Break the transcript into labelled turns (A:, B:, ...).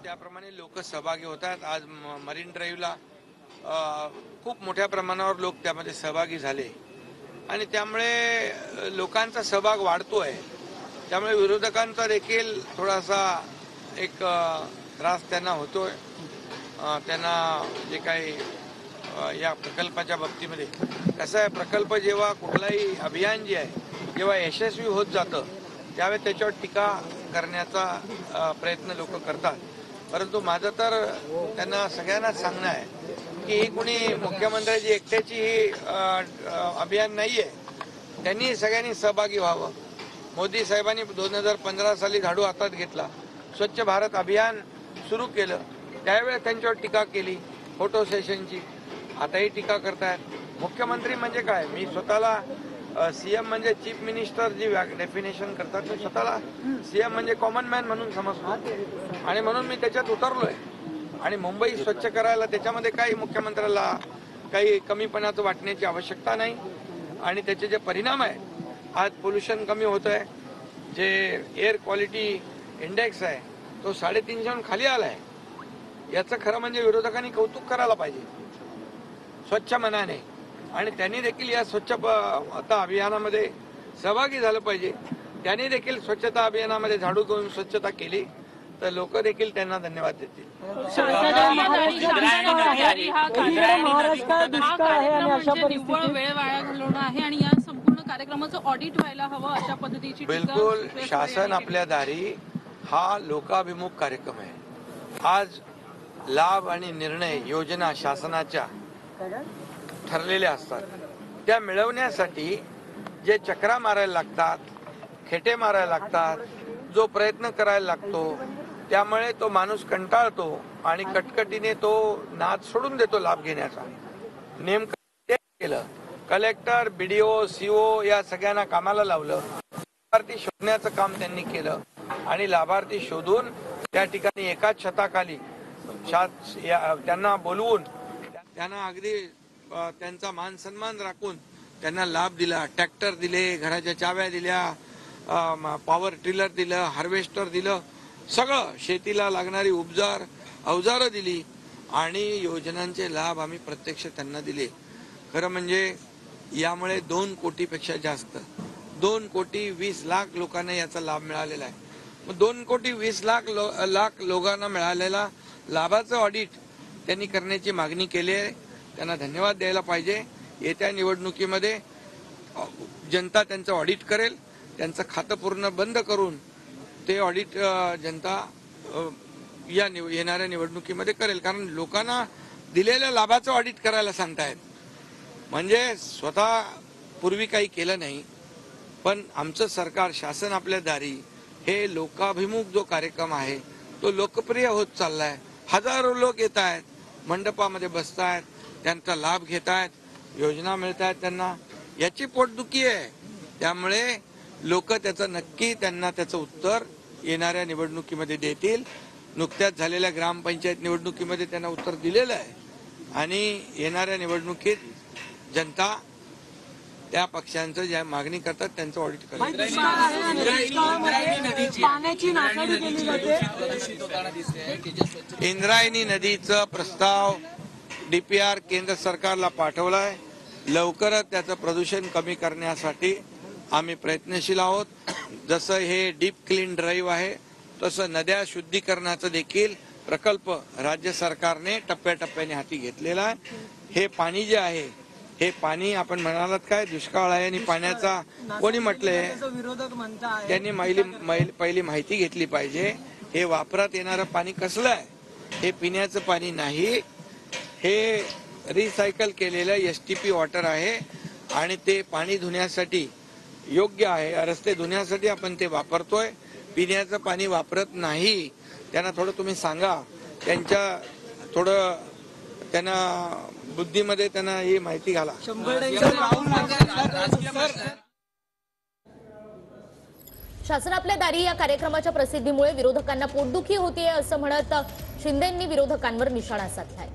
A: त्याप्रमाणे लोक सहभागी होतात। आज मरीन ड्राईव्हला खूप मोठ्या प्रमाणावर लोक त्यामध्ये सहभागी झाले आणि त्यामुळे लोकांचा सहभाग वाढतोय। त्यामुळे विरोधकांचा देखील थोडासा एक त्रास त्यांना होतोय। त्यांना जे काही या प्रकल्पाच्या बाबतीमध्ये कसं आहे, प्रकल्प जेव्हा कुठलाही अभियान जे आहे जेव्हा यशस्वी होत जातं त्यावेळी त्याच्यावर टीका करण्याचा प्रयत्न लोक करतात। परंतु माझं तर त्यांना सगळ्यांना सांगणं आहे की ही कुणी मुख्यमंत्र्याची एकट्याची ही अभियान नाही आहे। त्यांनी सगळ्यांनी सहभागी व्हावं। मोदी साहेबांनी 2015 साली झाडू हातात घेतला, स्वच्छ भारत अभियान सुरू केलं, त्यावेळेस त्यांच्यावर टीका केली फोटो सेशनची। आताही टीका करतायत। मुख्यमंत्री म्हणजे काय, मी स्वतःला सीएम म्हणजे चीफ मिनिस्टर जी डेफिनेशन करतात मी स्वतःला सीएम म्हणजे कॉमन मॅन म्हणून समजतो आणि म्हणून मी त्याच्यात उतरलोय। आणि मुंबई स्वच्छ करायला त्याच्यामध्ये काही मुख्यमंत्र्याला काही कमीपणाचं वाटण्याची आवश्यकता नाही। आणि त्याचे जे परिणाम आहे, आज पोल्युशन कमी होत आहे, जे एअर क्वालिटी इंडेक्स आहे तो 350 खाली आला आहे। याचं खरं म्हणजे विरोधकांनी कौतुक करायला पाहिजे स्वच्छ मनाने, आणि त्यांनी देखील या स्वच्छता अभियानामध्ये सहभागी झालं पाहिजे। त्यांनी देखील स्वच्छता अभियानामध्ये झाडू घेऊन स्वच्छता केली तर लोक देखील त्यांना धन्यवाद देतील। बिलकुल, शासन आपल्या दारी हा लोकाभिमुख कार्यक्रम आहे। आज लाभ आणि निर्णय योजना शासनाच्या ठरलेल्या असतात, त्या मिळवण्यासाठी जे चक्रा मारायला लागतात, खेटे मारायला लागतात, जो प्रयत्न करायला लागतो, त्यामुळे तो माणूस कंटाळतो आणि कटकटीने तो नाद सोडून देतो लाभ घेण्याचा। नेमकं ते केलं, कलेक्टर, बीडीओ, सीओ या सगळ्यांना कामाला लावलं, लाभार्थी शोधण्याचं काम त्यांनी केलं आणि लाभार्थी शोधून त्या ठिकाणी एकाच छताखाली त्यांना बोलवून त्यांना अगदी त्यांचा मान सन्मान राखून त्यांना लाभ दिला। ट्रॅक्टर दिले, घराच्या चाव्या दिल्या, पॉवर टिलर दिलं, हार्वेस्टर दिलं, सगळं शेतीला लागणारी उपजार अवजारं दिली आणि योजनांचे लाभ आम्ही प्रत्यक्ष त्यांना दिले। खरं म्हणजे यामुळे 2 कोटीपेक्षा जास्त 2,20,00,000 लोकांना याचा लाभ मिळालेला आहे। मग 2,20,00,000 लोकांना मिळालेला लाभाचं ऑडिट त्यांनी करण्याची मागणी केली आहे। त्यांना धन्यवाद द्यायला पाहिजे। येत्या निवडणुकीमध्ये जनता त्यांचं ऑडिट करेल, त्यांचं खातं पूर्ण बंद करून ते ऑडिट जनता येणाऱ्या निवडणुकीमध्ये करेल। कारण लोकांना दिलेल्या लाभाचं ऑडिट करायला सांगतायत, म्हणजे स्वतः पूर्वी काही केलं नाही, पण आमचं सरकार शासन आपल्या दारी हे लोकाभिमुख जो कार्यक्रम आहे तो लोकप्रिय होत चाललाय। हजारो लोक येत आहेत, मंडपामध्ये बसतायत, त्यांचा लाभ घेत आहेत, योजना मिळत आहेत त्यांना, याची पोटदुखी आहे। त्यामुळे लोक त्याचं नक्की त्यांना त्याचं उत्तर येणाऱ्या निवडणुकीमध्ये देतील। नुकत्याच झालेल्या ग्रामपंचायत निवडणुकीमध्ये त्यांना उत्तर दिलेलं आहे आणि येणाऱ्या निवडणुकीत जनता त्या पक्षांचं ज्या मागणी करतात त्यांचं ऑडिट करेल। इंद्रायणी नदीचं प्रस्ताव डीपीआर केंद्र सरकारला पाठवलाय। लवकरच त्याचं प्रदूषण कमी करण्यासाठी आम्ही प्रयत्नशील आहोत। जसं हे डीप क्लीन ड्राईव्ह आहे तसं नद्या शुद्धीकरणाचं देखील प्रकल्प राज्य सरकारने टप्प्याटप्प्याने हाती घेतलेला आहे। हे पाणी जे आहे, हे पाणी आपण म्हणालात काय दुष्काळ आहे आणि पाण्याचा कोणी म्हटलंय, त्यांनी पहिली माहिती घेतली पाहिजे। हे वापरात येणारं पाणी कसलं आहे, हे पिण्याचं पाणी नाही, हे रिसायकल केलेलं एसटीपी वॉटर आहे आणि ते पाणी धुण्यासाठी योग्य आहे। रस्ते धुण्यासाठी आपण ते वापरतोय, पिण्याचं पाणी वापरत नाही। त्यांना थोडं तुम्ही सांगा, त्यांच्या थोडं त्यांना बुद्धीमध्ये त्यांना ही माहिती घाला।
B: शासन आपल्या दारी या कार्यक्रमाच्या प्रसिद्धीमुळे विरोधकांना पोटदुखी होतीये असं म्हणत शिंदेंनी विरोधकांवर निशाणा साधलाय।